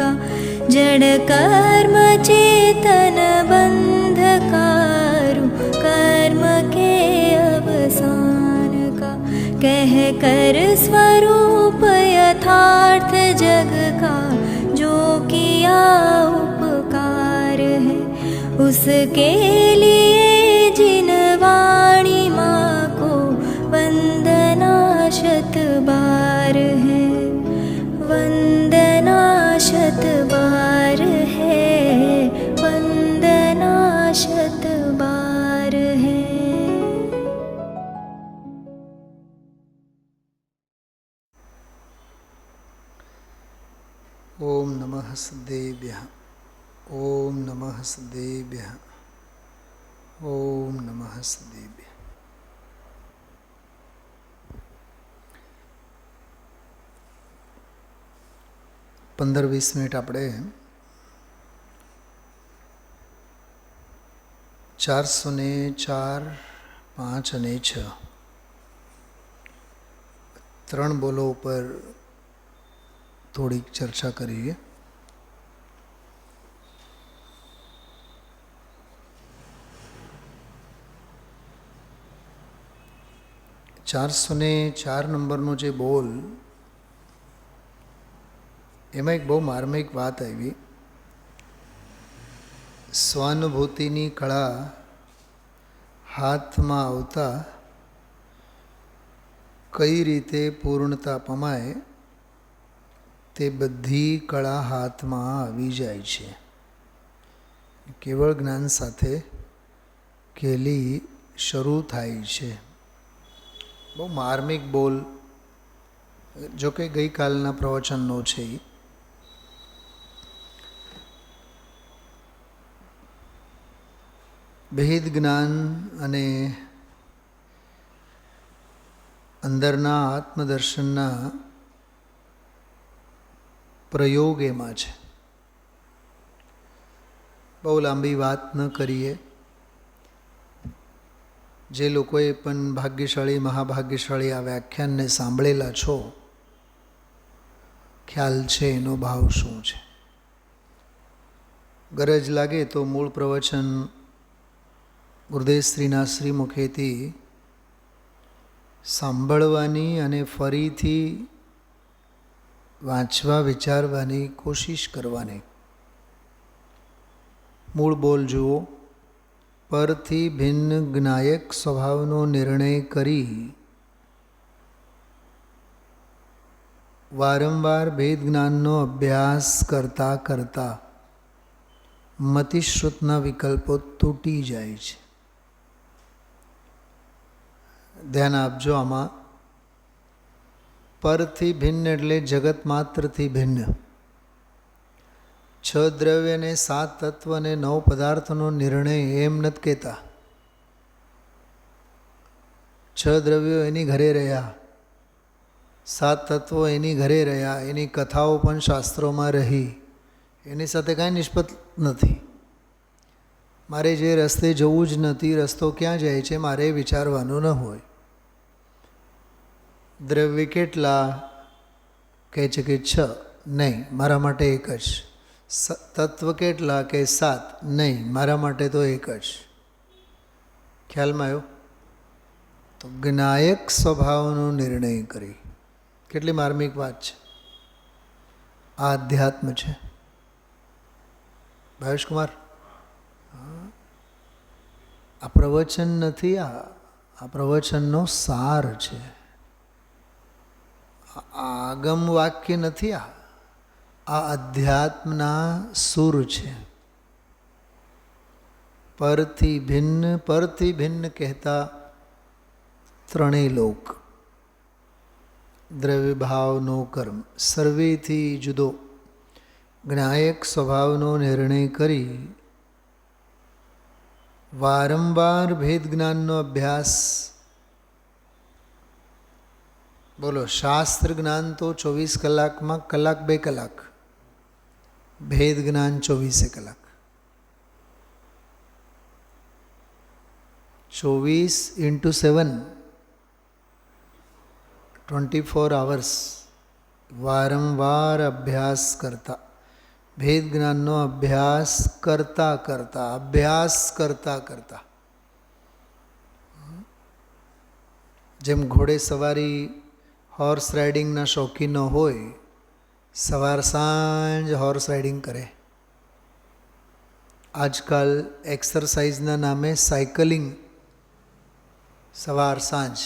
का जड़ कर्म चेतन बंधकारु कर्म के अवसान का कह कर स्वरूप यथार्थ जग का जो किया उपकार है उसके लिए जिन वाणी माँ को वंदना शत बार है वंदना शत बार है वंदना शत बार है। ओम नमः सद्देभ्यः ओम नमः सद्देभ्यः ओम नमः सद्देभ्यः। 15-20 મિનિટ આપણે 404, 5 અને 6 ત્રણ બોલો ઉપર થોડીક ચર્ચા કરીએ. ચાર નંબરનો જે બોલ, એમાં એક બહુ માર્મિક વાત આવી. સ્વાનુભૂતિની કળા હાથમાં આવતા કઈ રીતે પૂર્ણતા પમાય તે બધી કળા હાથમાં આવી જાય છે. કેવળ જ્ઞાન સાથે કેલી શરૂ થાય છે. બહુ માર્મિક બોલ, જો કે ગઈકાલના પ્રવચનનો છે. ભેદ જ્ઞાન અને અંદરના આત્મદર્શનના પ્રયોગ એમાં છે. બહુ લાંબી વાત ન કરીએ. જે લોકોએ પણ ભાગ્યશાળી મહાભાગ્યશાળી આ વ્યાખ્યાનને સાંભળેલા છો, ખ્યાલ છે એનો ભાવ શું છે. ગરજ લાગે તો મૂળ પ્રવચન ગુરુદેવશ્રીના શ્રી મુખેથી સાંભળવાની અને ફરીથી વાંચવા વિચારવાની કોશિશ કરવાની. મૂળ બોલ જુઓ. પરથી ભિન્ન જ્ઞાયક સ્વભાવનો નિર્ણય કરી વારંવાર ભેદ જ્ઞાનનો અભ્યાસ કરતા કરતા મતિશ્રુતના વિકલ્પો તૂટી જાય છે. ધ્યાન આપજો આમાં. પરથી ભિન્ન એટલે જગત માત્રથી ભિન્ન. 6 દ્રવ્ય ને 7 તત્વ અને 9 પદાર્થનો નિર્ણય એમ નથી કહેતા. 6 દ્રવ્યો એની ઘરે રહ્યા, 7 તત્વો એની ઘરે રહ્યા, એની કથાઓ પણ શાસ્ત્રોમાં રહી, એની સાથે કાંઈ નિષ્પત નથી. મારે જે રસ્તે જવું જ નથી, રસ્તો ક્યાં જાય છે મારે વિચારવાનું ન હોય. દ્રવ્ય કેટલા કહે છે કે 6, નહીં મારા માટે એક જ. તત્વ કેટલા કે 7, નહીં મારા માટે તો એક જ. ખ્યાલમાં આવ્યો? તો જ્ઞાયક સ્વભાવનો નિર્ણય કરી. કેટલી માર્મિક વાત છે. આ અધ્યાત્મ છે. ભાવેશકુમાર, આ પ્રવચન નથી, આ પ્રવચનનો સાર છે. આગમ વાક્ય નથી. આ અધ્યાત્મના સુર છે. પરથી ભિન્ન કહેતા ત્રણેય લોક. દ્રવ્ય ભાવનો કર્મ સર્વેથી જુદો જ્ઞાયક સ્વભાવનો નિર્ણય કરી વારંવાર ભેદ જ્ઞાનનો અભ્યાસ. બોલો, શાસ્ત્ર જ્ઞાન તો 24 કલાકમાં કલાક 2 કલાક, ભેદ જ્ઞાન 24 કલાક. 24 × 7 24 hours વારંવાર અભ્યાસ કરતા. ભેદ જ્ઞાનનો અભ્યાસ કરતા કરતા જેમ ઘોડે સવારી હોર્સ રાઇડિંગના શોખીનો હોય, સવાર સાંજ હોર્સ રાઇડિંગ કરે. આજકાલ એક્સરસાઇઝના નામે સાયકલિંગ સવાર સાંજ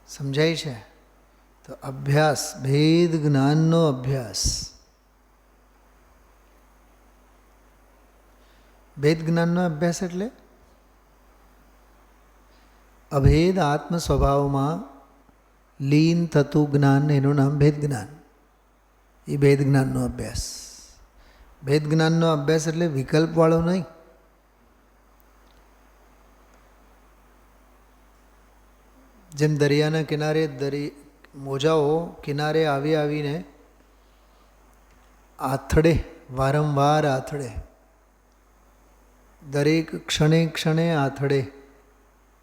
સમજાય છે? તો અભ્યાસ, ભેદ જ્ઞાનનો અભ્યાસ. ભેદ જ્ઞાનનો અભ્યાસ એટલે અભેદ આત્મ સ્વભાવમાં લીન થતું જ્ઞાન, એનું નામ ભેદ જ્ઞાન. એ ભેદ જ્ઞાનનો અભ્યાસ. ભેદ જ્ઞાનનો અભ્યાસ એટલે વિકલ્પવાળો નહીં. જેમ દરિયાના કિનારે મોજાઓ કિનારે આવીને આથડે, વારંવાર આથડે, દરેક ક્ષણે આથડે,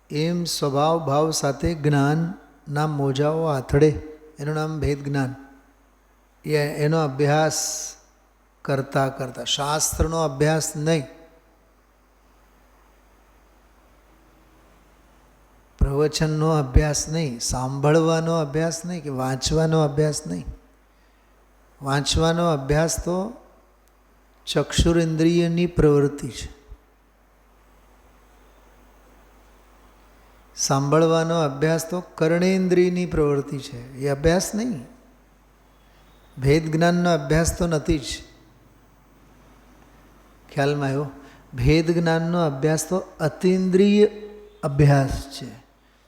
એમ સ્વભાવ ભાવ સાથે જ્ઞાનના મોજાઓ આથડે, એનું નામ ભેદ જ્ઞાન. એનો અભ્યાસ કરતા શાસ્ત્રનો અભ્યાસ નહીં, પ્રવચનનો અભ્યાસ નહીં, સાંભળવાનો અભ્યાસ નહીં, કે વાંચવાનો અભ્યાસ નહીં. વાંચવાનો અભ્યાસ તો ચક્ષુરેન્દ્રિયની પ્રવૃત્તિ છે. સાંભળવાનો અભ્યાસ તો કર્ણેન્દ્રિયની પ્રવૃત્તિ છે. એ અભ્યાસ નહીં. ભેદ જ્ઞાનનો અભ્યાસ તો નથી જ. ખ્યાલમાં આવ્યો? ભેદ જ્ઞાનનો અભ્યાસ તો અતિન્દ્રિય અભ્યાસ છે.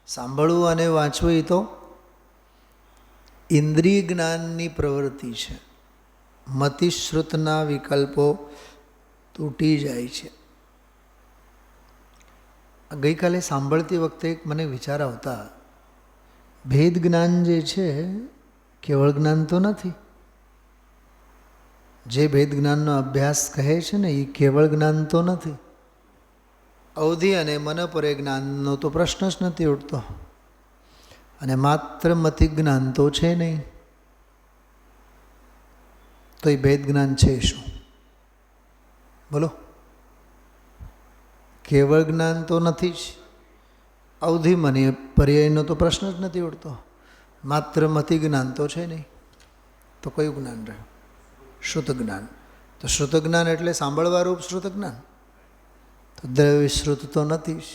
સાંભળવું અને વાંચવું એ તો ઇન્દ્રિય જ્ઞાનની પ્રવૃત્તિ છે. મતિશ્રુતના વિકલ્પો તૂટી જાય છે. ગઈકાલે સાંભળતી વખતે મને વિચાર આવતા, ભેદ જ્ઞાન જે છે કેવળ જ્ઞાન તો નથી. જે ભેદ જ્ઞાનનો અભ્યાસ કહે છે ને, એ કેવળ જ્ઞાન તો નથી. અવધિ અને મનપરે જ્ઞાનનો તો પ્રશ્ન જ નથી ઉઠતો. અને માત્ર મતિ જ્ઞાન તો છે નહીં. તો એ ભેદ જ્ઞાન છે શું? બોલો. કેવળ જ્ઞાન તો નથી જ. અવધિ મને પર્યાયનો તો પ્રશ્ન જ નથી ઉઠતો. માત્ર મતિ જ્ઞાન તો છે નહીં. તો કયું જ્ઞાન રહ્યું? શ્રુત જ્ઞાન. તો શ્રુત જ્ઞાન એટલે સાંભળવા રૂપ શ્રુત જ્ઞાન. તો દ્રવ્ય શ્રુત તો નથી જ.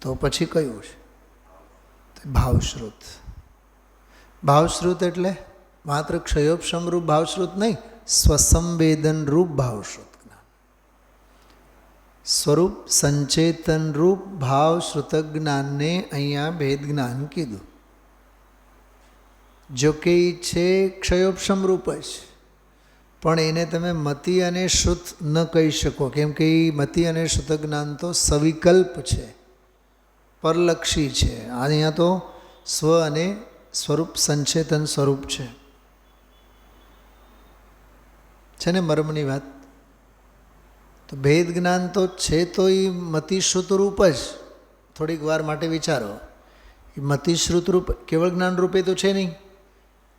તો પછી કયું છે? ભાવશ્રુત. ભાવશ્રુત એટલે માત્ર ક્ષયોપશમ રૂપ ભાવશ્રુત નહીં, સ્વસંવેદન રૂપ ભાવશ્રુત જ્ઞાન. સ્વરૂપ સંચેતન રૂપ ભાવશ્રુત જ્ઞાનને અહીંયા ભેદ જ્ઞાન કીધું. જો કે એ છે ક્ષયોપશમ રૂપ જ, પણ એને તમે મતિ અને શ્રુત ન કહી શકો. કેમ કે એ મતિ અને શ્રુત જ્ઞાન તો સવિકલ્પ છે, પરલક્ષી છે. અહીંયા તો સ્વ અને સ્વરૂપ સંચેતન સ્વરૂપ છે ને મર્મની વાત. તો ભેદ જ્ઞાન તો છે, તો એ મતિશ્રુત રૂપ જ. થોડીક વાર માટે વિચારો, એ મતિશ્રુત રૂપ કેવળ જ્ઞાન રૂપે તો છે નહીં.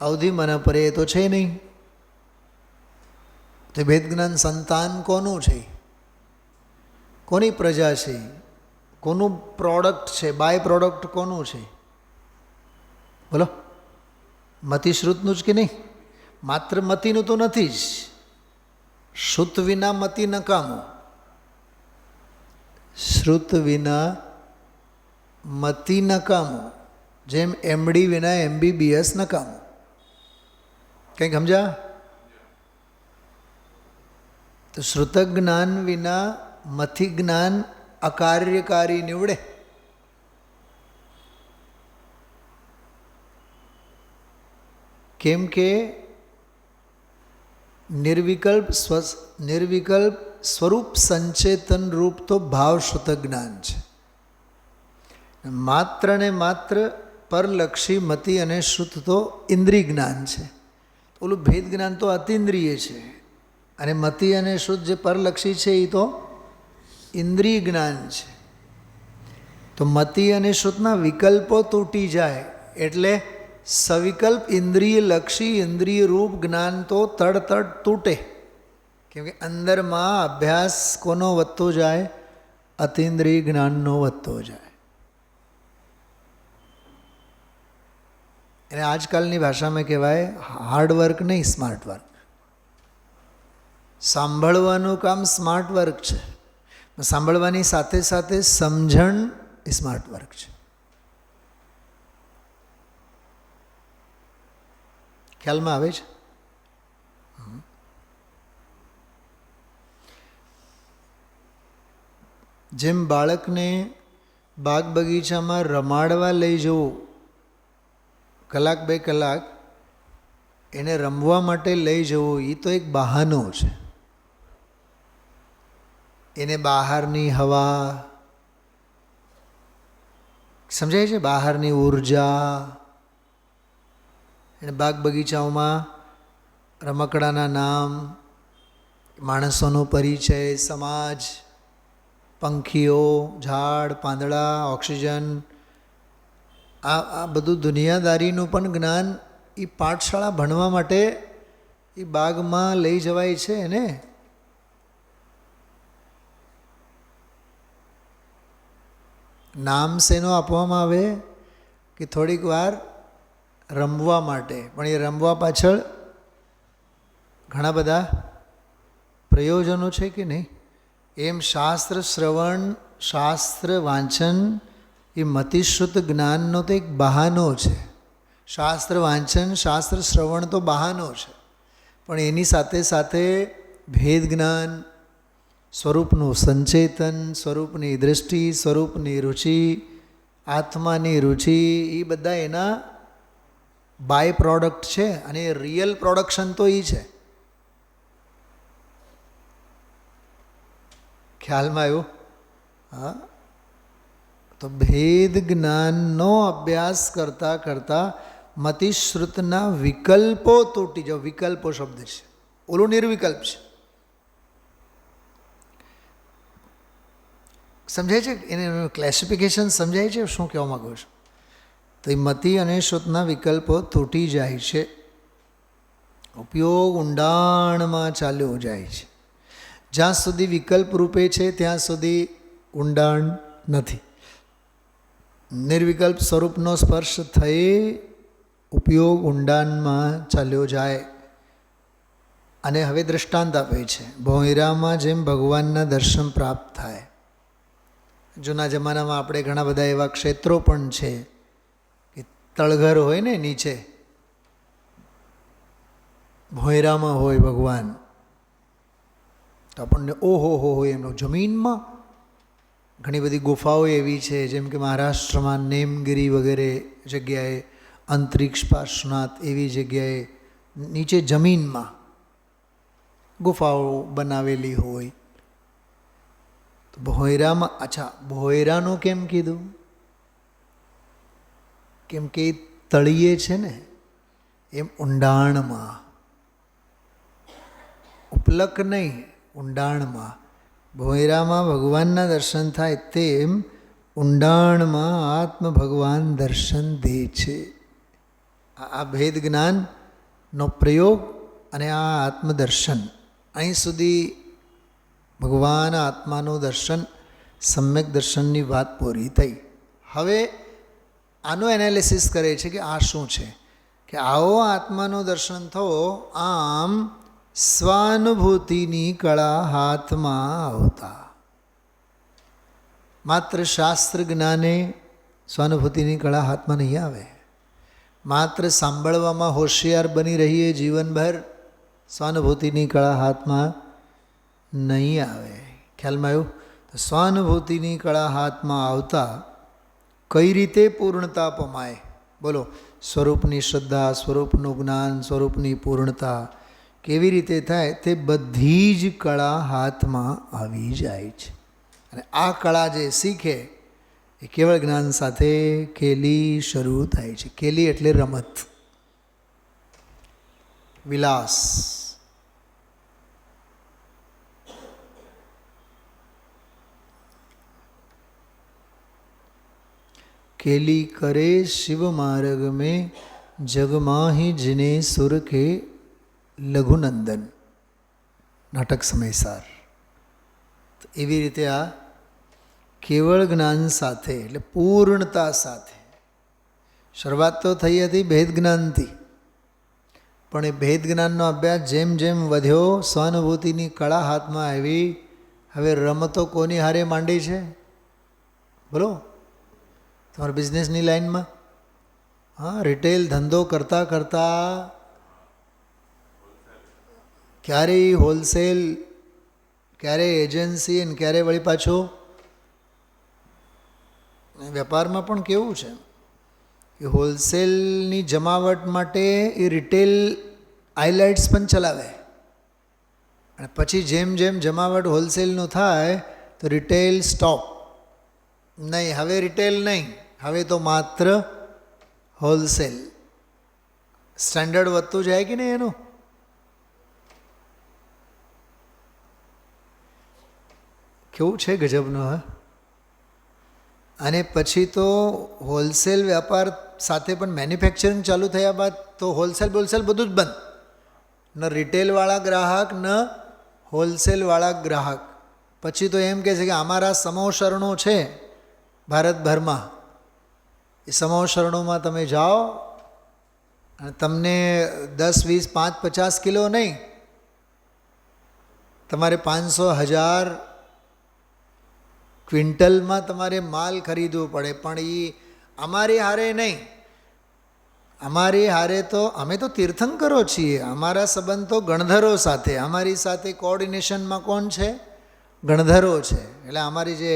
અવધિ મન પરે એ તો છે નહીં. તો ભેદ જ્ઞાન સંતાન કોનું છે? કોની પ્રજા છે? કોનું પ્રોડક્ટ છે? બાય પ્રોડક્ટ કોનું છે? બોલો. મતિશ્રુતનું જ કે નહીં? માત્ર મતિનું તો નથી જ. શ્રુત વિના મતિ નકામું. શ્રુત વિના મતિ નકામું. જેમ એમડી વિના MBBS નકામું. કંઈક સમજા? તો શ્રુત જ્ઞાન વિના મતિ જ્ઞાન અકાર્યકારી નીવડે. કેમ કે નિર્વિકલ્પ સ્વરૂપ સંચેતન રૂપ તો ભાવશ્રુત જ્ઞાન છે. માત્ર ને માત્ર પરલક્ષી મતિ અને શ્રુત તો ઇન્દ્રિય જ્ઞાન છે. ઓલું ભેદ જ્ઞાન તો અતિન્દ્રિય છે. અને મતિ અને શ્રુત જે પરલક્ષી છે એ તો ઇન્દ્રિય જ્ઞાન છે. તો મતિ અને શ્રુતના વિકલ્પો તૂટી જાય એટલે સવિકલ્પ ઇન્દ્રિય લક્ષી ઇન્દ્રિય રૂપ જ્ઞાન તો તડ તૂટે. કેમ કે અંદરમાં અભ્યાસ કોનો વધતો જાય? અતિન્દ્રિય જ્ઞાનનો વધતો જાય. એને આજકાલની ભાષામાં કહેવાય હાર્ડવર્ક નહીં, સ્માર્ટ વર્ક. સાંભળવાનું કામ સ્માર્ટ વર્ક છે, સાંભળવાની સાથે સાથે સમજણ એ સ્માર્ટ વર્ક છે. ખ્યાલમાં આવે છે? જેમ બાળકને બાગ બગીચામાં રમાડવા લઈ જવું, કલાક 2 કલાક એને રમવા માટે લઈ જવું, એ તો એક બહાનો છે. એને બહારની હવા સમજાય છે, બહારની ઉર્જા, એને બાગ બગીચાઓમાં રમકડાના નામ, માણસોનો પરિચય, સમાજ, પંખીઓ, ઝાડ, પાંદડા, ઓક્સિજન, આ બધું દુનિયાદારીનું પણ જ્ઞાન એ પાઠશાળા ભણવા માટે એ બાગમાં લઈ જવાય છે ને. નામ શેનો આપવામાં આવે કે થોડીક વાર રમવા માટે, પણ એ રમવા પાછળ ઘણા બધા પ્રયોજનો છે કે નહીં? એમ શાસ્ત્ર શ્રવણ, શાસ્ત્ર વાંચન એ મતિશ્રુત જ્ઞાનનો તો એક બહાનો છે. શાસ્ત્ર વાંચન, શાસ્ત્ર શ્રવણ તો બહાનો છે, પણ એની સાથે સાથે ભેદ જ્ઞાન, સ્વરૂપનું સંચેતન, સ્વરૂપની દૃષ્ટિ, સ્વરૂપની રુચિ, આત્માની રુચિ, એ બધા એના બાય પ્રોડક્ટ છે. અને રિયલ પ્રોડક્શન તો એ છે. ખ્યાલમાં આવ્યું? હા. તો ભેદ જ્ઞાનનો અભ્યાસ કરતાં કરતાં મતિશ્રુતના વિકલ્પો તૂટી જાવ. વિકલ્પો શબ્દ છે, ઓલું નિર્વિકલ્પ છે. સમજાય છે? એને ક્લાસિફિકેશન સમજાય છે શું કહેવા માગું છું? તો એ મતિ અને શ્રુતના વિકલ્પો તૂટી જાય છે. ઉપયોગ ઊંડાણમાં ચાલ્યો જાય છે. જ્યાં સુધી વિકલ્પ રૂપે છે ત્યાં સુધી ઊંડાણ નથી. નિર્વિકલ્પ સ્વરૂપનો સ્પર્શ થઈ ઉપયોગ ઊંડાણમાં ચાલ્યો જાય. અને હવે દ્રષ્ટાંત આપે છે, ભોંયરામાં જેમ ભગવાનના દર્શન પ્રાપ્ત થાય. જૂના જમાનામાં આપણે ઘણા બધા એવા ક્ષેત્રો પણ છે કે તળઘર હોય ને નીચે, ભોંયરામાં હોય ભગવાન, તો આપણને ઓહો હોય એમનો. જમીનમાં ઘણી બધી ગુફાઓ એવી છે, જેમ કે મહારાષ્ટ્રમાં નેમગીરી વગેરે જગ્યાએ, અંતરિક્ષ પાર્શ્વનાથ એવી જગ્યાએ નીચે જમીનમાં ગુફાઓ બનાવેલી હોય. તો ભોંયરામાં, અચ્છા ભોંયરાનું કેમ કીધું? કેમ કે તળિયે છે ને, એમ ઊંડાણમાં, ઉપલક નહીં, ઊંડાણમાં. ભોંયરામાં ભગવાનના દર્શન થાય તેમ ઊંડાણમાં આત્મ ભગવાન દર્શન દે છે. આ ભેદ જ્ઞાનનો પ્રયોગ અને આ આત્મદર્શન, અહીં સુધી ભગવાન આત્માનું દર્શન, સમ્યક દર્શનની વાત પૂરી થઈ. હવે આનું એનાલિસિસ કરે છે કે આ શું છે, કે આવો આત્માનું દર્શન થવો આમ સ્વાનુભૂતિની કળા હાથમાં આવતા. માત્ર શાસ્ત્ર જ્ઞાને સ્વાનુભૂતિની કળા હાથમાં નહીં આવે. માત્ર સાંભળવામાં હોશિયાર બની રહીએ જીવનભર, સ્વાનુભૂતિની કળા હાથમાં નહીં આવે. ખ્યાલમાં આવ્યું? તો સ્વાનુભૂતિની કળા હાથમાં આવતા કઈ રીતે પૂર્ણતા પમાય? બોલો. સ્વરૂપની શ્રદ્ધા, સ્વરૂપનું જ્ઞાન, સ્વરૂપની પૂર્ણતા કેવી રીતે થાય? તે બધી જ કળા હાથમાં આવી જાય છે. અને આ કળા જે શીખે એ કેવળ જ્ઞાન સાથે કેલી શરૂ થાય છે. કેલી એટલે રમત, વિલાસ. केली करे शिव मार्ग में જગમાહી જીને સુર કે લઘુનંદન નાટક સમયસાર. એવી રીતે આ કેવળ જ્ઞાન સાથે એટલે પૂર્ણતા સાથે. શરૂઆત તો થઈ હતી ભેદ જ્ઞાનથી, પણ એ ભેદ જ્ઞાનનો અભ્યાસ જેમ જેમ વધ્યો, સ્વાનુભૂતિની કળા હાથમાં આવી. હવે રમતો કોની હારે માંડી છે બોલો? તમારા બિઝનેસની લાઈનમાં રિટેલ ધંધો કરતાં કરતાં ક્યારેય હોલસેલ, ક્યારેય એજન્સી અને ક્યારેય વળી પાછું વેપારમાં પણ કેવું છે કે હોલસેલની જમાવટ માટે એ રિટેલ આઈલાઇટ્સ પણ ચલાવે, અને પછી જેમ જેમ જમાવટ હોલસેલનું થાય તો રિટેલ સ્ટોપ. નહીં, હવે રિટેલ નહીં, હવે તો માત્ર હોલસેલ. સ્ટેન્ડર્ડ વધતું જાય કે નહીં એનું? કેવું છે ગજબનું. હા, અને પછી તો હોલસેલ વ્યાપાર સાથે પણ મેન્યુફેક્ચરિંગ ચાલુ થયા બાદ તો હોલસેલ બોલસેલ બધું જ બંધ. ન રિટેલવાળા ગ્રાહક ન હોલસેલવાળા ગ્રાહક. પછી તો એમ કહે છે કે અમારા સમોસરણો છે ભારતભરમાં, એ સમોસરણોમાં તમે જાઓ અને તમને 10, 20, 5, 50 કિલો નહીં, તમારે 500, 1000 ક્વિન્ટલમાં તમારે માલ ખરીદવો પડે. પણ એ અમારી હારે નહીં. અમારી હારે તો અમે તો તીર્થંકરો છીએ, અમારા સંબંધ તો ગણધરો સાથે. અમારી સાથે કોઓર્ડિનેશનમાં કોણ છે? ગણધરો છે. એટલે અમારી જે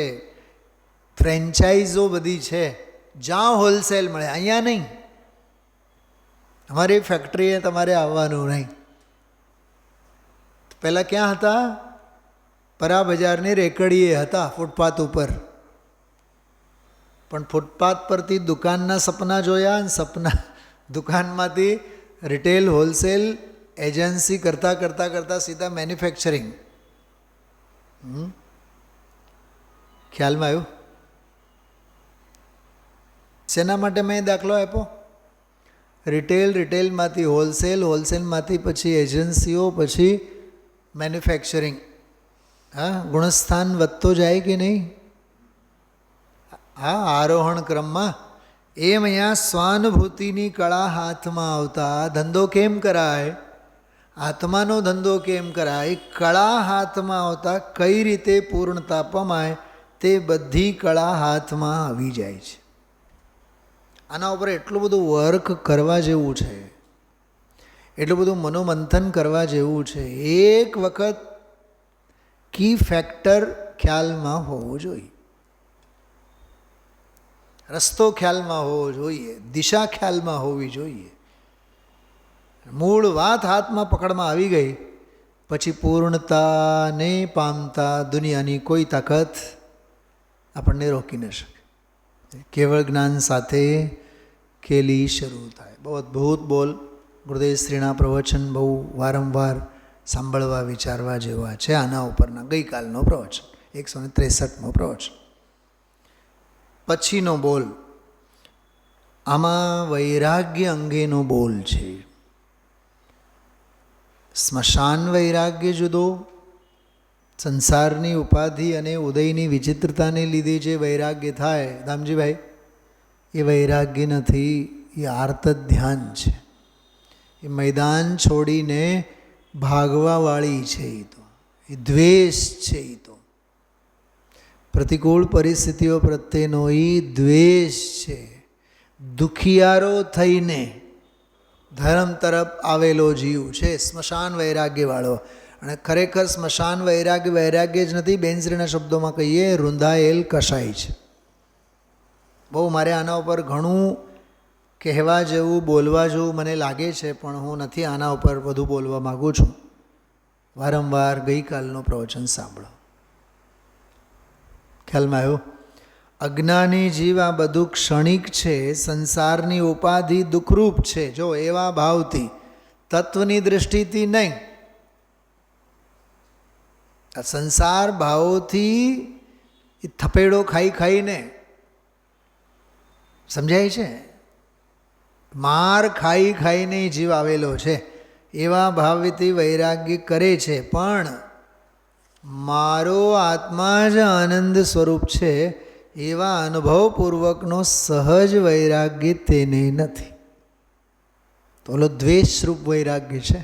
ફ્રેન્ચાઇઝો બધી છે, જ્યાં હોલસેલ મળે અહીંયા નહીં. અમારી ફેક્ટરીએ તમારે આવવાનું નહીં. પહેલાં ક્યાં હતા? પરા બજારની રેકડીએ હતા, ફૂટપાથ ઉપર. પણ ફૂટપાથ પરથી દુકાનના સપના જોયા, અને દુકાનમાંથી રિટેલ હોલસેલ એજન્સી કરતાં કરતાં કરતાં સીધા મેન્યુફેક્ચરિંગ. ખ્યાલમાં આવ્યું? શેના માટે મેં દાખલો આપ્યો? રિટેલમાંથી હોલસેલ, હોલસેલમાંથી પછી એજન્સીઓ, પછી મેન્યુફેક્ચરિંગ. હા, ગુણસ્થાન વધતો જાય કે નહીં? હા, આરોહણ ક્રમમાં. એમ અહીંયા સ્વાનુભૂતિની કળા હાથમાં આવતા ધંધો કેમ કરાય? આત્માનો ધંધો કેમ કરાય? કળા હાથમાં આવતા કઈ રીતે પૂર્ણતા પમાય તે બધી કળા હાથમાં આવી જાય છે. આના ઉપર એટલું બધું વર્ક કરવા જેવું છે, એટલું બધું મનોમંથન કરવા જેવું છે. એક વખત કી ફેક્ટર ખ્યાલમાં હોવો જોઈએ, રસ્તો ખ્યાલમાં હોવો જોઈએ, દિશા ખ્યાલમાં હોવી જોઈએ. મૂળ વાત હાથમાં પકડમાં આવી ગઈ પછી પૂર્ણતાને પામતા દુનિયાની કોઈ તાકાત આપણને રોકી ન શકે. કેવળ જ્ઞાન સાથે કેલી શરૂ થાય. બહુ અદ્ભુત બોલ. ગુરુદેવ શ્રીના પ્રવચન બહુ વારંવાર સાંભળવા વિચારવા જેવા છે. આના ઉપરના ગઈકાલનો પ્રવચન 163મો પ્રવચન. પછીનો બોલ આમાં વૈરાગ્ય અંગેનો બોલ છે. સ્મશાન વૈરાગ્ય જુદો, સંસારની ઉપાધિ અને ઉદયની વિચિત્રતાને લીધે જે વૈરાગ્ય થાય દામજીભાઈ, એ વૈરાગ્ય નથી, એ આર્ત ધ્યાન છે. એ મેદાન છોડીને ભાગવાવાળી છે. એ દ્વેષ છે. એ તો પ્રતિકૂળ પરિસ્થિતિઓ પ્રત્યેનો એ દ્વેષ છે. દુખિયારો થઈને ધર્મ તરફ આવેલો જીવ છે સ્મશાન વૈરાગ્યવાળો. અને ખરેખર સ્મશાન વૈરાગ્ય જ નથી, બેનશ્રીના શબ્દોમાં કહીએ રૂંધાયેલ કસાય છે. બહુ મારે આના ઉપર ઘણું કહેવા જેવું, બોલવા જેવું મને લાગે છે, પણ હું નથી આના ઉપર વધુ બોલવા માગું છું. વારંવાર ગઈકાલનું પ્રવચન સાંભળો. ખ્યાલમાં આવ્યું? અજ્ઞાની જીવ આ બધું ક્ષણિક છે, સંસારની ઉપાધિ દુઃખરૂપ છે. જો એવા ભાવથી, તત્વની દૃષ્ટિથી નહીં, આ સંસાર ભાવોથી એ થપેડો ખાઈને સમજાય છે. માર ખાઈ ખાઈને જીવ આવેલો છે એવા ભાવથી વૈરાગ્ય કરે છે, પણ મારો આત્મા જ આનંદ સ્વરૂપ છે એવા અનુભવપૂર્વકનો સહજ વૈરાગ્ય તેને નથી. તો ઓલો દ્વેષરૂપ વૈરાગ્ય છે,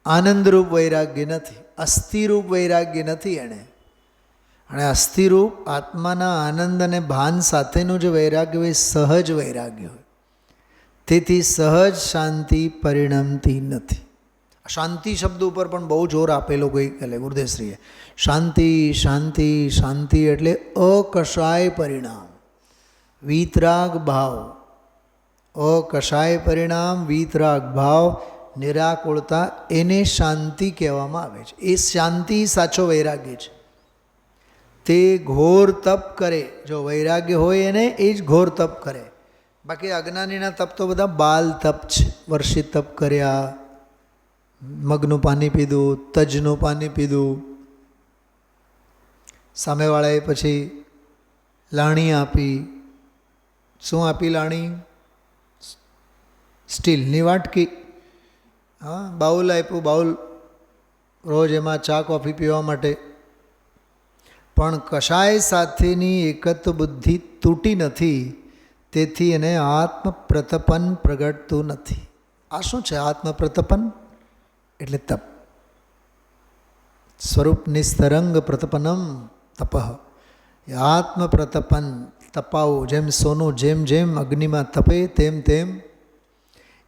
આનંદરૂપ વૈરાગ્ય નથી, અસ્થિરૂપ વૈરાગ્ય નથી એણે. અને અસ્થિરૂપ આત્માના આનંદ અને ભાન સાથેનું જે વૈરાગ્ય હોય સહજ વૈરાગ્ય હોય. તેથી સહજ શાંતિ પરિણમતી નથી. શાંતિ શબ્દ ઉપર પણ બહુ જોર આપેલો ગઈકાલે ગુરુદેવશ્રીએ. શાંતિ શાંતિ શાંતિ એટલે અકશાય પરિણામ, વીતરાગ ભાવ. અકશાય પરિણામ, વીતરાગ ભાવ, નિરાકુળતા, એને શાંતિ કહેવામાં આવે છે. એ શાંતિ સાચો વૈરાગ્ય છે. તે ઘોર તપ કરે, જો વૈરાગ્ય હોય એને એ જ ઘોર તપ કરે. બાકી અજ્ઞાનીના તપ તો બધા બાલ તપ છે. વર્ષિત તપ કર્યા, મગનું પાણી પીધું, તજનું પાણી પીધું, સામેવાળાએ પછી લાણી આપી. શું આપી લાણી? સ્ટીલની વાટકી. હા, બાઉલ આપ્યું, બાઉલ રોજ એમાં ચા કોફી પીવા માટે. પણ કશાય સાથેની એકત્વ બુદ્ધિ તૂટી નથી, તેથી એને આત્મપ્રતપન પ્રગટતું નથી. આ શું છે આત્મપ્રતપન? એટલે તપ. સ્વરૂપ નિસ્તરંગ પ્રતપનમ તપઃ. આત્મપ્રતપન તપાવું, જેમ સોનું જેમ જેમ અગ્નિમાં તપે તેમ તેમ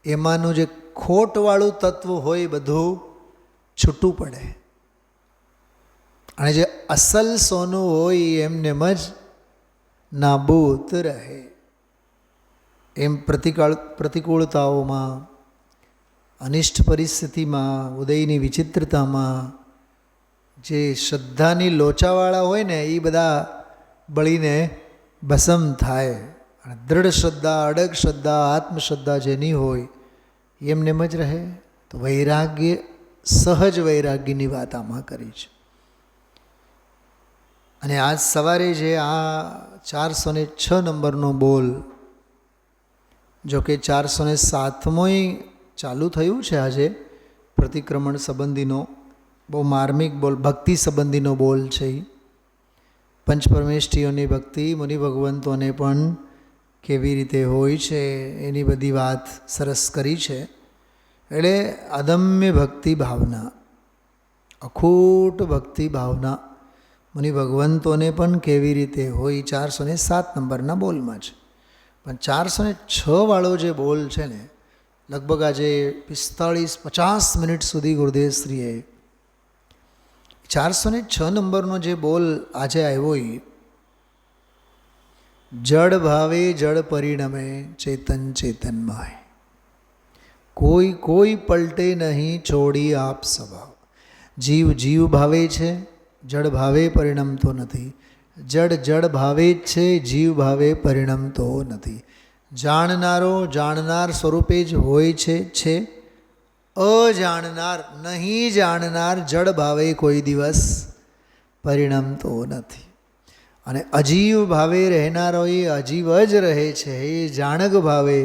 એમાંનું જે ખોટવાળું તત્વ હોય બધું છૂટું પડે, અને જે અસલ સોનું હોય એમનેમ જ નાબૂદ રહે. એમ પ્રતિકૂળતાઓમાં, અનિષ્ટ પરિસ્થિતિમાં, ઉદયની વિચિત્રતામાં જે શ્રદ્ધાની લોચાવાળા હોય ને એ બધા બળીને ભસમ થાય. અને દૃઢ શ્રદ્ધા, અડગ શ્રદ્ધા, આત્મશ્રદ્ધા જેની હોય એમનેમ જ રહે. તો વૈરાગ્ય, સહજ વૈરાગ્યની વાત આમાં કરી છે. અને આજ સવારે જે આ 406 નંબરનો બોલ, જો કે 407મોય ચાલુ થયું છે આજે, પ્રતિક્રમણ સંબંધીનો બહુ માર્મિક બોલ, ભક્તિ સંબંધીનો બોલ છે. પંચપરમેષ્ઠીઓની ભક્તિ મુનિ ભગવંતોને પણ કેવી રીતે હોય છે એની બધી વાત સરસ કરી છે. એટલે અદમ્ય ભક્તિ ભાવના, અખૂટ ભક્તિ ભાવના મુનિ ભગવંતોને પણ કેવી રીતે હોય 407 નંબરના બોલમાં છે. પણ 406 વાળો જે બોલ છે ને, લગભગ આજે 45-50 મિનિટ સુધી ગુરુદેવશ્રીએ 406 નંબરનો જે બોલ આજે આવ્યો એ જડ ભાવે જડ પરિણમે ચેતન ચેતનમાં. કોઈ કોઈ પલટે નહીં છોડી આપ સ્વભાવ. જીવ જીવ ભાવે છે, જડ ભાવે પરિણમતો નથી. જડ જડ ભાવે જ છે, જીવ ભાવે પરિણમતો નથી. જાણનારો જાણનાર સ્વરૂપે જ હોય છે. અજાણનાર, નહીં જાણનાર જડ ભાવે કોઈ દિવસ પરિણમતો નથી. અને અજીવ ભાવે રહેનારો એ અજીવ જ રહે છે. એ જાણગ ભાવે,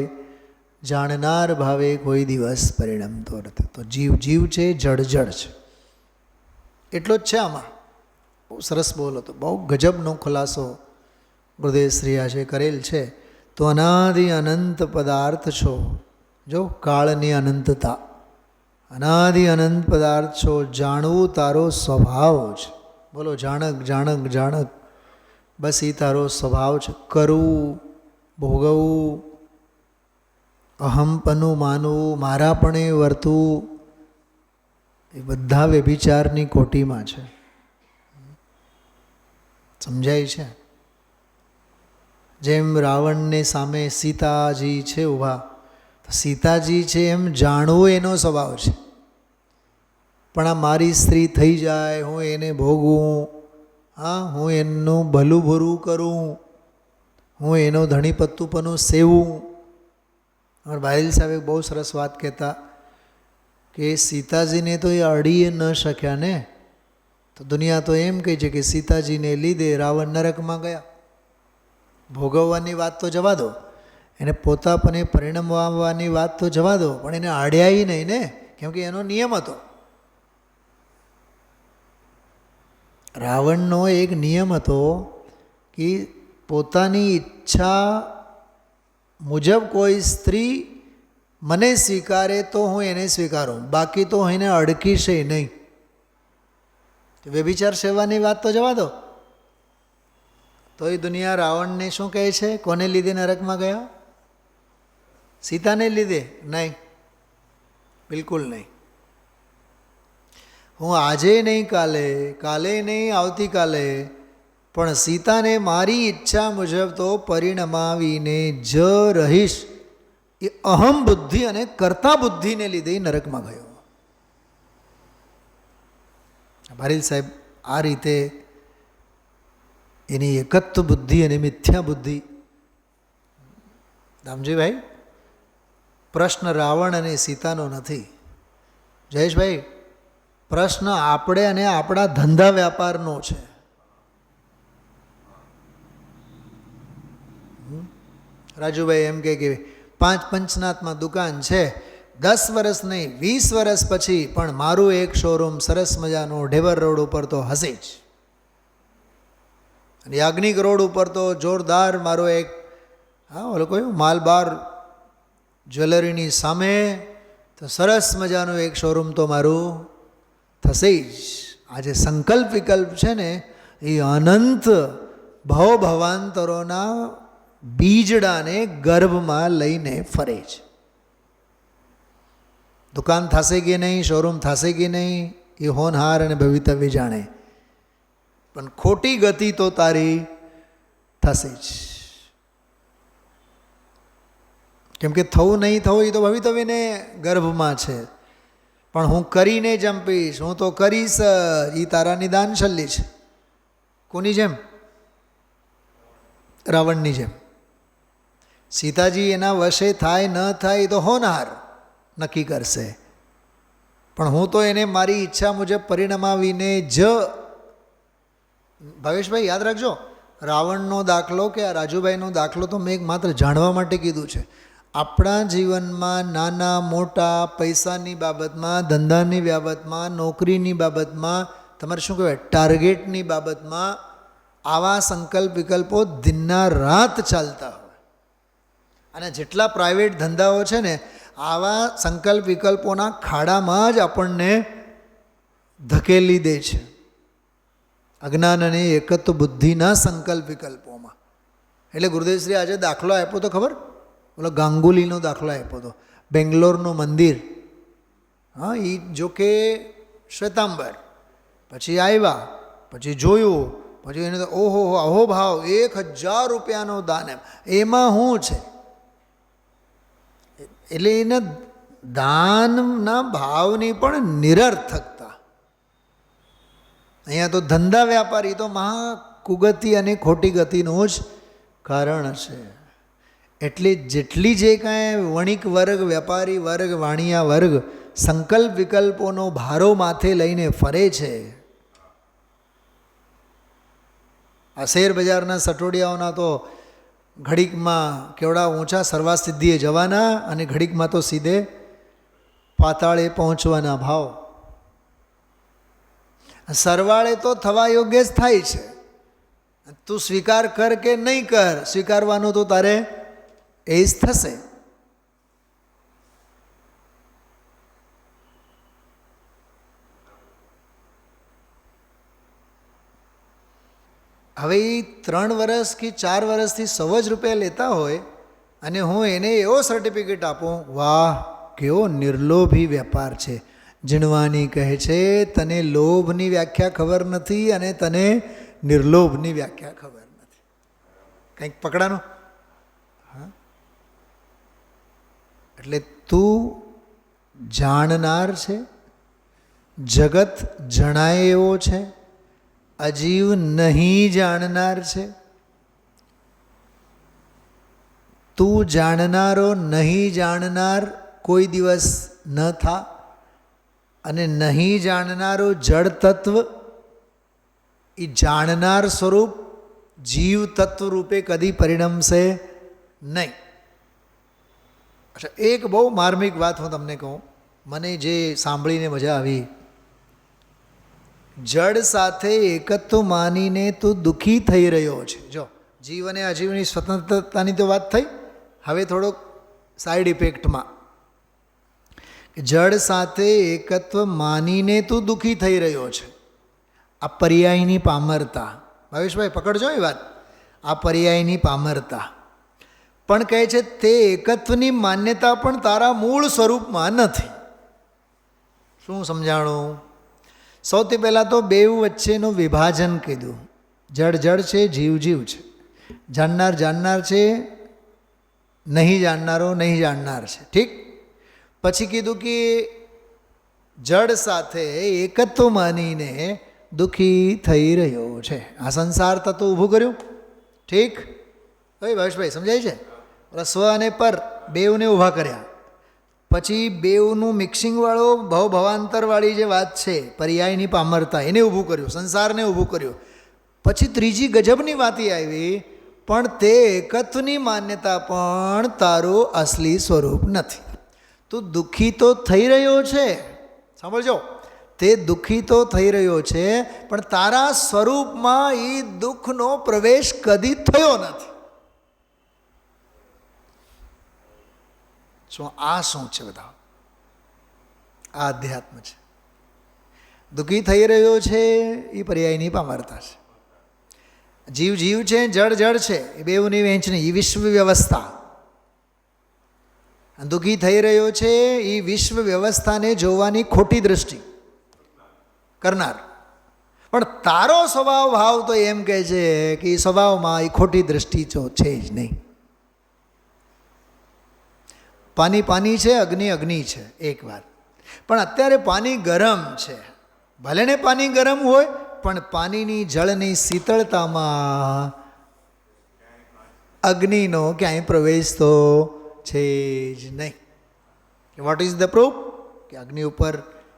જાણનાર ભાવે કોઈ દિવસ પરિણમતો નથી. તો જીવ જીવ છે, જડ જડ છે. એટલો જ છે આમાં. બહુ સરસ બોલ હતો, બહુ ગજબનો ખુલાસો ગુરુદેવશ્રી આજે કરેલ છે. તો અનાદિ અનંત પદાર્થ છો, જો કાળની અનંતતા, અનાદિ અનંત પદાર્થ છો, જાણવું તારો સ્વભાવ છે. બોલો જાણક જાણક જાણક, બસ એ તારો સ્વભાવ છે. કરવું, ભોગવવું, અહમપનું માનવું, મારાપણે વર્તવું, એ બધા વ્યભિચારની કોટીમાં છે. સમજાય છે? જેમ રાવણને સામે સીતાજી છે ઊભા, તો સીતાજી છે એમ જાણવું એનો સ્વભાવ છે. પણ આ મારી સ્ત્રી થઈ જાય, હું એને ભોગવું, હા, હું એનું ભલું ભૂરું કરું, હું એનો ધણીપત્તુપનું સેવું. અમારા ભાઈલ સાહેબ બહુ સરસ વાત કહેતા કે સીતાજીને તો એ અડીએ ન શક્યા ને, તો દુનિયા તો એમ કહે છે કે સીતાજીને લીધે રાવણ નરકમાં ગયા. ભોગવવાની વાત તો જવા દો, એને પોતાપણે પરિણમવાની વાત તો જવા દો, પણ એને આડ્યાય નહીં ને, કેમ કે એનો નિયમ હતો. રાવણનો એક નિયમ હતો કે પોતાની ઈચ્છા મુજબ કોઈ સ્ત્રી મને સ્વીકારે તો હું એને સ્વીકારું, બાકી તો એને અડકીશ નહીં. વ્યભિચાર સેવાની વાત તો જવા દો. તો એ દુનિયા રાવણને શું કહે છે? કોને લીધે નરકમાં ગયા? સીતાને લીધે? નહીં, બિલકુલ નહીં. હું આજે નહીં કાલે, કાલે નહીં આવતીકાલે, પણ સીતાને મારી ઈચ્છા મુજબ તો પરિણમાવીને જ રહીશ. એ અહમ બુદ્ધિ અને કર્તા બુદ્ધિને લીધે નરકમાં ગયો. પારીલ સાહેબ આ રીતે એની એકત્વ બુદ્ધિ અને મિથ્યા બુદ્ધિ. દામજીભાઈ, પ્રશ્ન રાવણ અને સીતાનો નથી. જયેશભાઈ, પ્રશ્ન આપણે અને આપણા ધંધા વ્યાપારનો છે. રાજુભાઈ એમ કે 5 પંચનાથમાં દુકાન છે, 10 વર્ષ નહીં 20 વર્ષ પછી પણ મારું એક શોરૂમ સરસ મજાનું ઢેબર રોડ ઉપર તો હશે જ. અને યાજ્ઞિક રોડ ઉપર તો જોરદાર મારો એક ઓલો કયું માલબાર જ્વેલરીની સામે તો સરસ મજાનું એક શોરૂમ તો મારું થશે જ. આ જે સંકલ્પ વિકલ્પ છે ને એ અનંત ભવાંતરોના બીજડાને ગર્ભમાં લઈને ફરે છે. દુકાન થશે કે નહીં, શોરૂમ થશે કે નહીં, એ હોનહાર અને ભવિતવ્ય જાણે, પણ ખોટી ગતિ તો તારી થશે જ. કેમ કે થવું નહીં થવું એ તો ભવિતવ્યને ગર્ભમાં છે, પણ હું કરીને જંપીશ, હું તો કરીશ, એ તારા નિદાન શલ્ય છે. કોની જેમ? રાવણની જેમ. સીતાજી એના વશે થાય ન થાય એ તો હોનહાર નક્કી કરશે, પણ હું તો એને મારી ઈચ્છા મુજબ પરિણમાવીને જ. ભાવેશભાઈ યાદ રાખજો, રાવણનો દાખલો કે આ રાજુભાઈનો દાખલો તો મેં માત્ર જાણવા માટે કીધું છે. આપણા જીવનમાં નાના મોટા પૈસાની બાબતમાં, ધંધાની બાબતમાં, નોકરીની બાબતમાં, તમારે શું કહેવાય ટાર્ગેટની બાબતમાં આવા સંકલ્પ વિકલ્પો દિનના રાત ચાલતા હોય. અને જેટલા પ્રાઇવેટ ધંધાઓ છે ને આવા સંકલ્પ વિકલ્પોના ખાડામાં જ આપણને ધકેલી દે છે, અજ્ઞાન અને એકત્વ બુદ્ધિના સંકલ્પ વિકલ્પોમાં. એટલે ગુરુદેવશ્રી આજે દાખલો આપ્યો તો ખબર, બોલો ગાંગુલીનો દાખલો આપ્યો હતો, બેંગ્લોરનું મંદિર. હા, એ જોકે શ્વેતાંબર, પછી આવ્યા, પછી જોયું, પછી એને તો ઓહો અહો ભાવ 1000 રૂપિયાનો દાન એમાં શું છે? એટલે એને દાનના ભાવની પણ નિરર્થકતા. અહીંયા તો ધંધા વ્યાપારી તો મહા કુગતિ અને ખોટી ગતિનું જ કારણ છે. એટલે જેટલી જે કાંઈ વણિક વર્ગ, વેપારી વર્ગ, વાણિયા વર્ગ સંકલ્પ વિકલ્પોનો ભારો માથે લઈને ફરે છે. આ શેર બજારના સટોડિયાઓના તો ઘડીકમાં કેવડા ઊંચા સર્વાસિદ્ધિએ જવાના અને ઘડીકમાં તો સીધે પાતાળે પહોંચવાના ભાવ. સરવાળે તો થવા યોગ્ય જ થાય છે. તું સ્વીકાર કર કે નહીં કર, સ્વીકારવાનું તો તારે એ જ થશે. હવે એ 3 વર્ષ કે 4 વર્ષથી 100 જ રૂપિયા લેતા હોય અને હું એને એવો સર્ટિફિકેટ આપું, વાહ કેવો નિર્લોભી વેપાર છે. જીણવાની કહે છે તને લોભની વ્યાખ્યા ખબર નથી અને તને નિર્લોભની વ્યાખ્યા ખબર નથી. કંઈક પકડાનું. હા, એટલે તું જાણનાર છે, જગત જણાય એવો છે, અજીવ નહીં જાણનાર છે. તું જાણનારો નહીં જાણનાર કોઈ દિવસ ન થા, અને નહીં જાણનારો જળ તત્વ એ જાણનાર સ્વરૂપ જીવ તત્વ રૂપે કદી પરિણમશે નહીં. અચ્છા, એક બહુ માર્મિક વાત હું તમને કહું, મને જે સાંભળીને મજા આવી. જડ સાથે એકત્વ માનીને તું દુઃખી થઈ રહ્યો છે. જો જીવ અને અજીવની સ્વતંત્રતાની તો વાત થઈ, હવે થોડોક સાઈડ ઇફેક્ટમાં. જડ સાથે એકત્વ માનીને તું દુઃખી થઈ રહ્યો છે. આ પર્યાયની પામરતા. ભાવેશભાઈ પકડજો એ વાત. આ પર્યાયની પામરતા. પણ કહે છે તે એકત્વની માન્યતા પણ તારા મૂળ સ્વરૂપમાં નથી. શું સમજાણું? સૌથી પહેલાં તો બેઉ વચ્ચેનું વિભાજન કીધું. જડ જડ છે, જીવ જીવ છે. જાણનાર જાણનાર છે, નહીં જાણનારો નહીં જાણનાર છે. ઠીક. પછી કીધું કે જડ સાથે એકત્વ માનીને દુઃખી થઈ રહ્યો છે. આ સંસાર તત્વ ઊભું કર્યું. ઠીક. ભાઈ ભાવેશભાઈ સમજાય છે? સ્વ અને પર બેઉને ઊભા કર્યા. પછી બેઉનું મિક્સિંગવાળો ભવાંતરવાળી જે વાત છે, પર્યાયની પામરતા, એને ઊભું કર્યું, સંસારને ઊભું કર્યું. પછી ત્રીજી ગજબની વાત આવી, પણ તે એકત્વની માન્યતા પણ તારું અસલી સ્વરૂપ નથી. તું દુઃખી તો થઈ રહ્યો છે, સાંભળજો, તે દુઃખી તો થઈ રહ્યો છે, પણ તારા સ્વરૂપમાં એ દુઃખનો પ્રવેશ કદી થયો નથી. શું આ શું છે? બધા આ અધ્યાત્મ છે. દુઃખી થઈ રહ્યો છે એ પર્યાયની પામરતા છે. જીવ જીવ છે, જળ જળ છે, એ બેઉની વહેંચણી, એ વિશ્વ વ્યવસ્થા. દુઃખી થઈ રહ્યો છે એ વિશ્વ વ્યવસ્થાને જોવાની ખોટી દ્રષ્ટિ કરનાર. પણ તારો સ્વભાવ ભાવ તો એમ કહે છે કે એ સ્વભાવમાં એ ખોટી દ્રષ્ટિ તો છે જ નહીં. પાણી પાણી છે, અગ્નિ અગ્નિ છે, એક વાત. પણ અત્યારે પાણી ગરમ છે. ભલે ને પાણી ગરમ હોય, પણ પાણીની જળની શીતળતામાં અગ્નિનો ક્યાંય પ્રવેશ તો છે જ નહીં. What is the proof? કે અગ્નિ ઉપર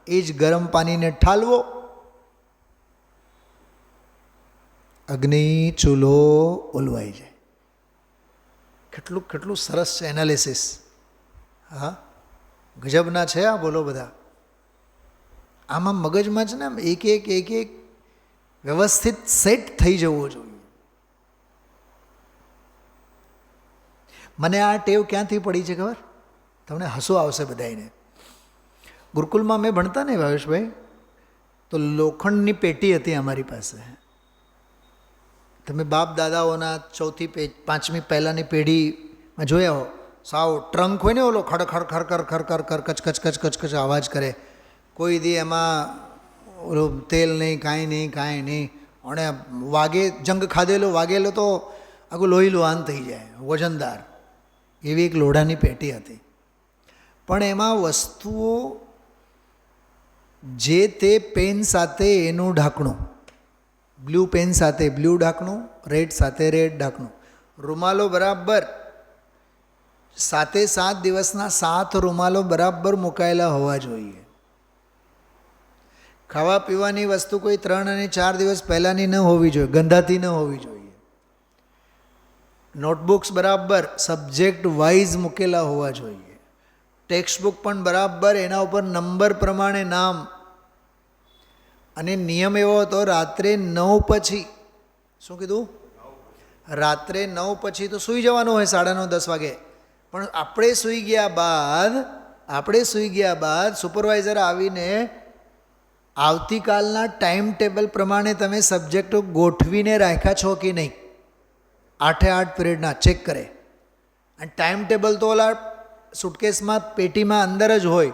એ જ ગરમ પાણીને ઠાલવો. અગ્નિ ચૂલો ઓલવાઈ જાય. કેટલું કેટલું સરસ છે એનાલિસિસ. હા, ગજબના છે આ. બોલો બધા. આમાં મગજમાં છે ને આમ એક એક એક એક વ્યવસ્થિત સેટ થઈ જવું જોઈએ. મને આ ટેવ ક્યાંથી પડી છે ખબર? તમને હસવું આવશે બધાને. ગુરુકુલમાં મેં ભણતા ને ભાવેશભાઈ, તો લોખંડની પેટી હતી અમારી પાસે. તમે બાપ દાદાઓના ચોથી પાંચમી પહેલાંની પેઢીમાં જોયા હો, સાવ ટ્રંક હોય ને, ઓલો ખડ ખડ ખર કર ખર કર કર કચ કચ કચ કચ કચ અવાજ કરે. કોઈ દી એમાં ઓલો તેલ નહીં, કાંઈ નહીં, કાંઈ નહીં. અને વાગે, જંગ ખાધેલો વાગેલો તો આખું લોહી લોહાન થઈ જાય, વજનદાર. એવી એક લોઢાની પેટી હતી. પણ એમાં વસ્તુઓ જે તે પેન સાથે એનું ઢાંકણું, બ્લુ પેન સાથે બ્લુ ઢાંકણું, રેડ સાથે રેડ ઢાંકણું, રૂમાલો બરાબર 7 દિવસના 7 રૂમાલો બરાબર મુકાયેલા હોવા જોઈએ. ખાવા પીવાની વસ્તુ કોઈ 3 અને 4 દિવસ પહેલાંની ન હોવી જોઈએ, ગંધાતી ન હોવી જોઈએ. નોટબુક્સ બરાબર સબ્જેક્ટ વાઇઝ મૂકેલા હોવા જોઈએ. ટેક્સ્ટબુક પણ બરાબર એના ઉપર નંબર પ્રમાણે નામ. અને નિયમ એવો હતો, રાત્રે 9 પછી, શું કીધું? રાત્રે 9 પછી તો સૂઈ જવાનું હોય, 9:30 10 વાગે. પણ આપણે સૂઈ ગયા બાદ સુપરવાઇઝર આવીને આવતીકાલના ટાઈમ ટેબલ પ્રમાણે તમે સબ્જેક્ટો ગોઠવીને રાખ્યા છો કે નહીં, 8 પીરિયડના ચેક કરે. અને ટાઈમ ટેબલ તો ઓલા સુટકેસમાં પેટીમાં અંદર જ હોય.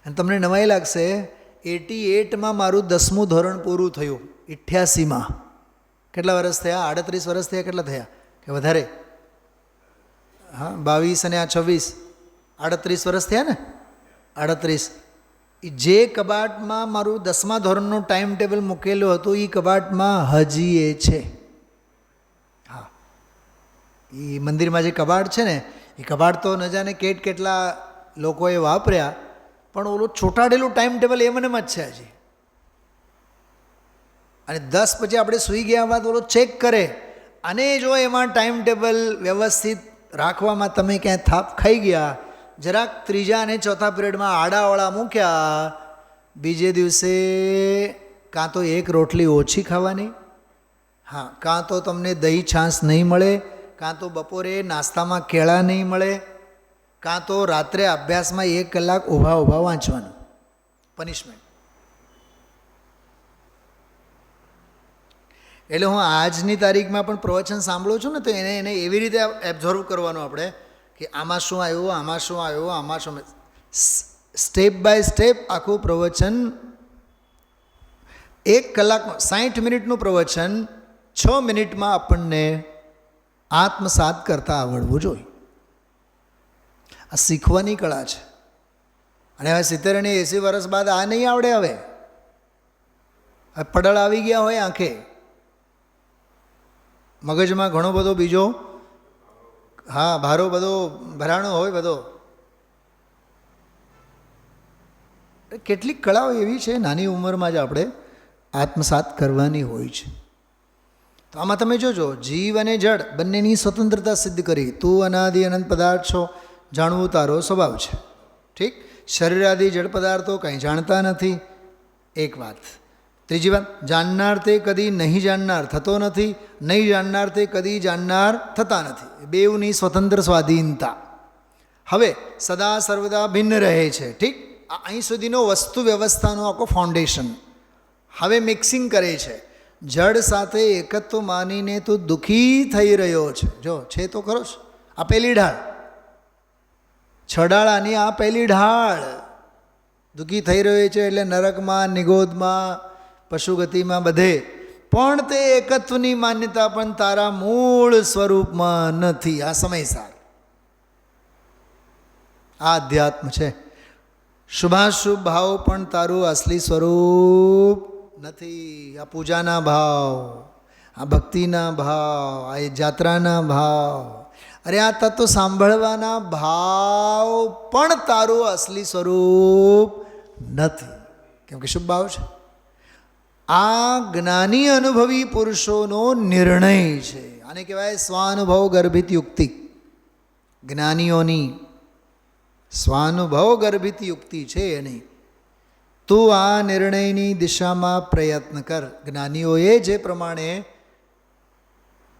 અને તમને નવાઈ લાગશે, 88માં મારું 10મું ધોરણ પૂરું થયું. 88માં કેટલા વર્ષ થયા? 38 વર્ષ થયા. કેટલા થયા કે વધારે? હા, 22 અને આ 26, 38 વર્ષ થયા ને. 38. જે કબાટમાં મારું 10મા ધોરણનું ટાઈમ ટેબલ મૂકેલું હતું, એ કબાટમાં હજી એ છે. હા, એ મંદિરમાં જે કબાટ છે ને, એ કબાટ તો ન જાણે કેટલા લોકોએ વાપર્યા, પણ ઓલું ચોંટાડેલું ટાઈમ ટેબલ એમ જ છે હજી. અને 10 પછી આપણે સૂઈ ગયા બાદ ઓલો ચેક કરે, અને જો એમાં ટાઈમ ટેબલ વ્યવસ્થિત રાખવામાં તમે ક્યાંય થાપ ખાઈ ગયા, જરાક ત્રીજા અને ચોથા પિરિયડમાં આડાવાળા મૂક્યા, બીજે દિવસે કાં તો એક રોટલી ઓછી ખાવાની, હા, કાં તો તમને દહીં છાશ નહીં મળે, કાં તો બપોરે નાસ્તામાં કેળા નહીં મળે, કાં તો રાત્રે અભ્યાસમાં 1 કલાક ઊભા ઊભા વાંચવાનું, પનિશમેન્ટ. એટલે હું આજની તારીખમાં પણ પ્રવચન સાંભળું છું ને, તો એને એવી રીતે એબ્ઝોર્વ કરવાનું આપણે કે આમાં શું આવ્યું, આમાં શું આવ્યું, આમાં શું. સ્ટેપ બાય સ્ટેપ આખું પ્રવચન 1 કલાકમાં 60 મિનિટનું પ્રવચન 6 મિનિટમાં આપણને આત્મસાત કરતાં આવડવું જોઈએ. આ શીખવાની કળા છે. અને હવે 70 અને 80 વર્ષ બાદ આ નહીં આવડે. હવે પડળ આવી ગયા હોય આંખે, મગજમાં ઘણો બધો બીજો, હા, ભારો બધો ભરાણો હોય બધો. કેટલીક કળાઓ એવી છે નાની ઉંમરમાં જ આપણે આત્મસાત કરવાની હોય છે. તો આમાં તમે જોજો, જીવ અને જડ બંનેની સ્વતંત્રતા સિદ્ધ કરી. તું અનાદિ અનંત પદાર્થ છો, જાણવું તારો સ્વભાવ છે. ઠીક. શરીરાદિ જડ પદાર્થો કંઈ જાણતા નથી, એક વાત. ત્રીજી વાત, જાણનાર તે કદી નહીં જાણનાર થતો નથી, નહીં જાણનાર તે કદી જાણનાર થતા નથી. બેઉની સ્વતંત્ર સ્વાધીનતા. હવે સદા સર્વદા ભિન્ન રહે છે. ઠીક. અહીં સુધીનો વસ્તુ વ્યવસ્થાનો આખો ફાઉન્ડેશન. હવે મિક્સિંગ કરે છે. જડ સાથે એકત્વ માનીને તું દુઃખી થઈ રહ્યો છે. જો છે તો ખરો જ. આ પહેલી ઢાળ, છડાળાની આ પહેલી ઢાળ. દુઃખી થઈ રહ્યો છે એટલે નરકમાં, નિગોદમાં, પશુગતિમાં, બધે. પણ તે એકત્વની માન્યતા પણ તારા મૂળ સ્વરૂપમાં નથી. આ સમયસાર. આ અધ્યાત્મ છે. શુભાશુભ ભાવ પણ તારું અસલી સ્વરૂપ નથી. આ પૂજાના ભાવ, આ ભક્તિના ભાવ, આ જાત્રાના ભાવ, અરે આ તત્વ સાંભળવાના ભાવ પણ તારું અસલી સ્વરૂપ નથી. કેમ કે શુભ ભાવ છે. આ જ્ઞાની અનુભવી પુરુષોનો નિર્ણય છે. આને કહેવાય સ્વાનુભવ ગર્ભિત યુક્તિ. જ્ઞાનીઓની સ્વાનુભવ ગર્ભિત યુક્તિ છે એની. તું આ નિર્ણયની દિશામાં પ્રયત્ન કર. જ્ઞાનીઓએ જે પ્રમાણે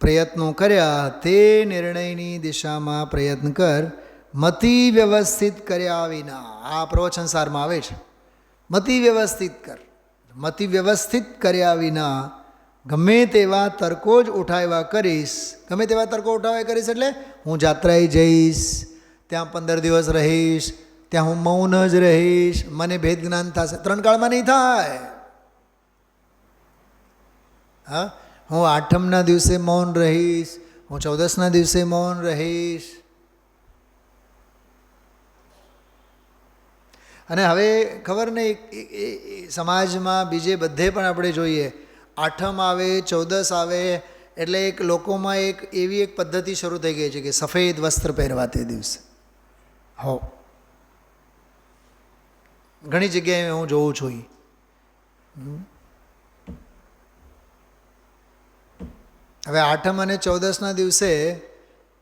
પ્રયત્નો કર્યા તે નિર્ણયની દિશામાં પ્રયત્ન કર. મતિ વ્યવસ્થિત કર્યા વિના, આ પ્રવચન સારમાં આવે છે, મતિ વ્યવસ્થિત કર. મતિ વ્યવસ્થિત કર્યા વિના ગમે તેવા તર્કો જ ઉઠાવ્યા કરીશ. ગમે તેવા તર્કો ઉઠાવ્યા કરીશ એટલે હું જાત્રાએ જઈશ, ત્યાં 15 દિવસ રહીશ, ત્યાં હું મૌન જ રહીશ, મને ભેદ જ્ઞાન થશે. 3 કાળમાં નહીં થાય. હા, હું 8મના દિવસે મૌન રહીશ, હું 14ના દિવસે મૌન રહીશ. અને હવે ખબર નહીં, સમાજમાં બીજે બધે પણ આપણે જોઈએ, 8મ આવે, 14 આવે એટલે એક લોકોમાં એક એવી એક પદ્ધતિ શરૂ થઈ ગઈ છે કે સફેદ વસ્ત્ર પહેરવા તે દિવસે. હો, ઘણી જગ્યાએ હું જોઉં છું. હવે 8મ અને 14ના દિવસે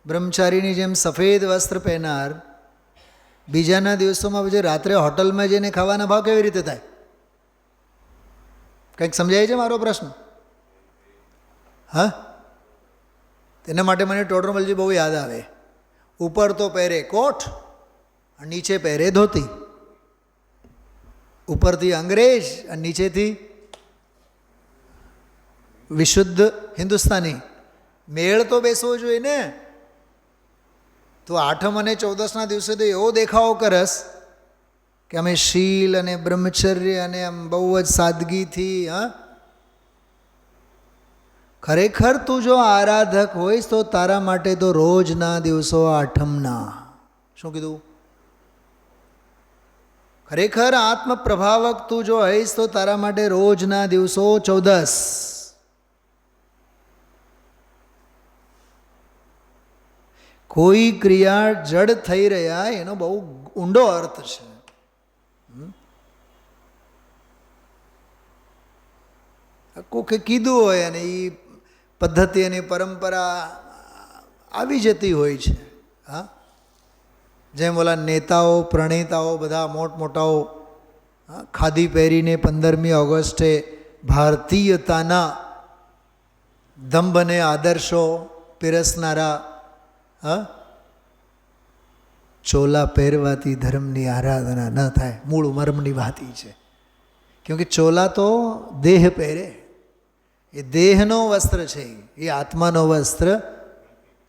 બ્રહ્મચારીની જેમ સફેદ વસ્ત્ર પહેરનાર, બીજાના દિવસોમાં પછી રાત્રે હોટલમાં જઈને ખાવાના ભાવ કેવી રીતે થાય? કંઈક સમજાય છે મારો પ્રશ્ન? હા, તેના માટે મને ટોડરમલજી બહુ યાદ આવે. ઉપર તો પહેરે કોટ, નીચે પહેરે ધોતી. ઉપરથી અંગ્રેજ અને નીચેથી વિશુદ્ધ હિન્દુસ્તાની. મેળ તો બેસવો જોઈએ ને. તો 8મ અને 14ના દિવસે તો એવો દેખાવો કરસ કે અમે શીલ અને બ્રહ્મચર્ય અને આમ બહુ જ સાદગીથી. હા, ખરેખર તું જો આરાધક હોઈશ તો તારા માટે તો રોજના દિવસો 8મના. શું કીધું? ખરેખર આત્મપ્રભાવક તું જો હોઈશ તો તારા માટે રોજના દિવસો 14. કોઈ ક્રિયા જડ થઈ રહ્યા એનો બહુ ઊંડો અર્થ છે. કોકે કીધું હોય અને એ પદ્ધતિ અને પરંપરા આવી જતી હોય છે. હા, જેમ ઓલા નેતાઓ પ્રણેતાઓ બધા મોટમોટાઓ ખાદી પહેરીને 15મી ઓગસ્ટે ભારતીયતાના દંભ અને આદર્શો પીરસનારા, ચોલા પહેરવાથી ધર્મની આરાધના ન થાય, મૂળ મર્મની વાત એ છે. ક્યોંકિ ચોલા તો દેહ પહેરે, એ દેહનો વસ્ત્ર છે, એ આત્માનો વસ્ત્ર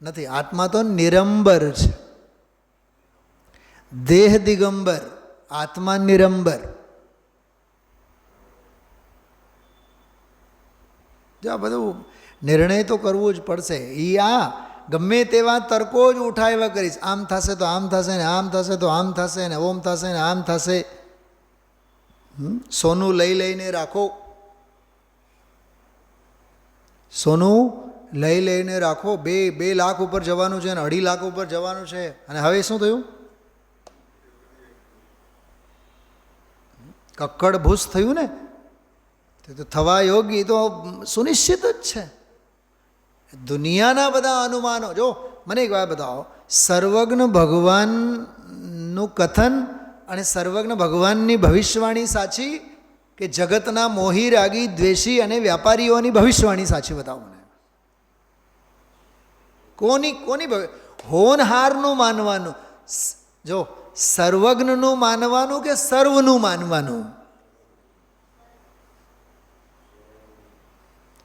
નથી. આત્મા તો નિરંબર છે, દેહ દિગંબર, આત્મા નિરંબર. જો આ બધું નિર્ણય તો કરવું જ પડશે. એ ગમે તેવા તર્કો જ ઉઠાવ્યા કરીશ, આમ થશે તો આમ થશે ને, આમ થશે તો આમ થશે ને, ઓમ થશે ને આમ થશે. સોનું લઈ લઈને રાખો, સોનું લઈ લઈને રાખો. 2 લાખ ઉપર જવાનું છે ને 2.5 લાખ ઉપર જવાનું છે. અને હવે શું થયું? કક્કડ ભૂસ થયું ને. તે તો થવા યોગી તો સુનિશ્ચિત જ છે. દુનિયાના બધા અનુમાનો. જો મને એક વાત બતાવો, સર્વજ્ઞ ભગવાનનું કથન અને સર્વજ્ઞ ભગવાનની ભવિષ્યવાણી સાચી કે જગતના મોહી રાગી દ્વેષી અને વ્યાપારીઓની ભવિષ્યવાણી સાચી? બતાવો મને. કોની હોનહારનું માનવાનું? જો સર્વજ્ઞનું માનવાનું કે સર્વનું માનવાનું?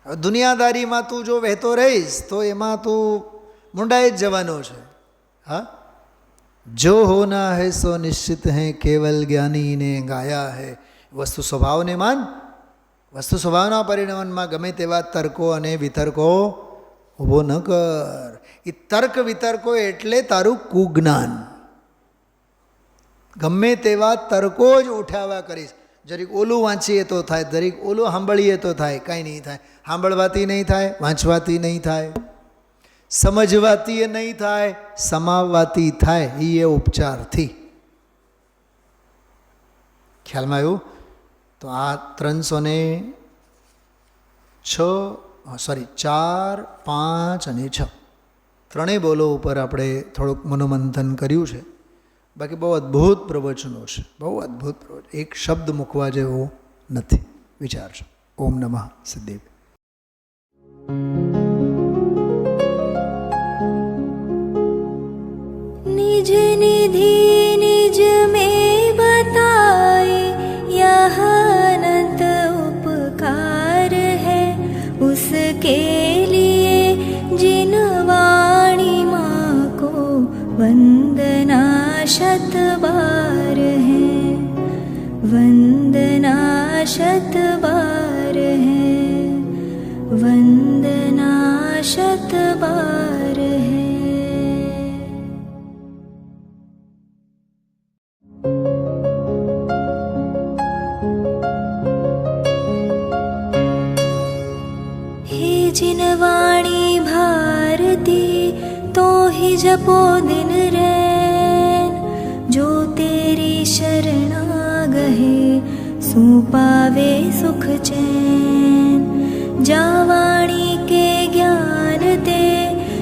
દુનિયાદારીમાં તું જો વહેતો રહીશ તો એમાં તું મુંડાઈ જ જવાનો છે. હા, જો હોના હૈ સો નિશ્ચિત હૈ, કેવલ જ્ઞાની ને ગાયા હૈ. વસ્તુ સ્વભાવને માન. વસ્તુ સ્વભાવના પરિણામમાં ગમે તેવા તર્કો અને વિતર્કો ઊભો ન કર. એ તર્ક વિતર્કો એટલે તારું કુજ્ઞાન. ગમે તેવા તર્કો જ ઉઠાવ્યા કરીશ. જરીક ઓલું વાંચીએ તો થાય, જરીક ઓલું સાંભળીએ તો થાય. કાંઈ નહીં થાય. સાંભળવાથી નહીં થાય, વાંચવાથી નહીં થાય, સમજવાથી નહીં થાય, સમાવવાથી થાય. એ ઉપચારથી. ખ્યાલમાં આવ્યું? તો આ 4, 5 અને 6 ત્રણેય બોલો ઉપર આપણે થોડુંક મનોમંથન કર્યું છે. બાકી બહુ અદ્ભુત પ્રવચનો છે, બહુ અદ્ભુત પ્રવચન. એક શબ્દ મૂકવા જેવો નથી. વિચારજો. ઓમ નમઃ સિદ્ધેવ. निज निधि निज में बताए, यह अनंत उपकार है उसके लिए जिन वाणी माँ को वंदना शत बार है, वंदना शत बार है, वंदना शत बार है. हे जिन वाणी भारती तो ही जपो दिन रैन, जो तेरी शरणा गहे सो पावे सुख चैन. जा वाणी के ज्ञान ते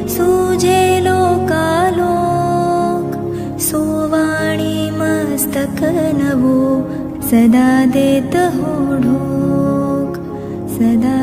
सूझे लोकालोक, सो वाणी मस्तक नवो सदा देत हो ढोक, सदा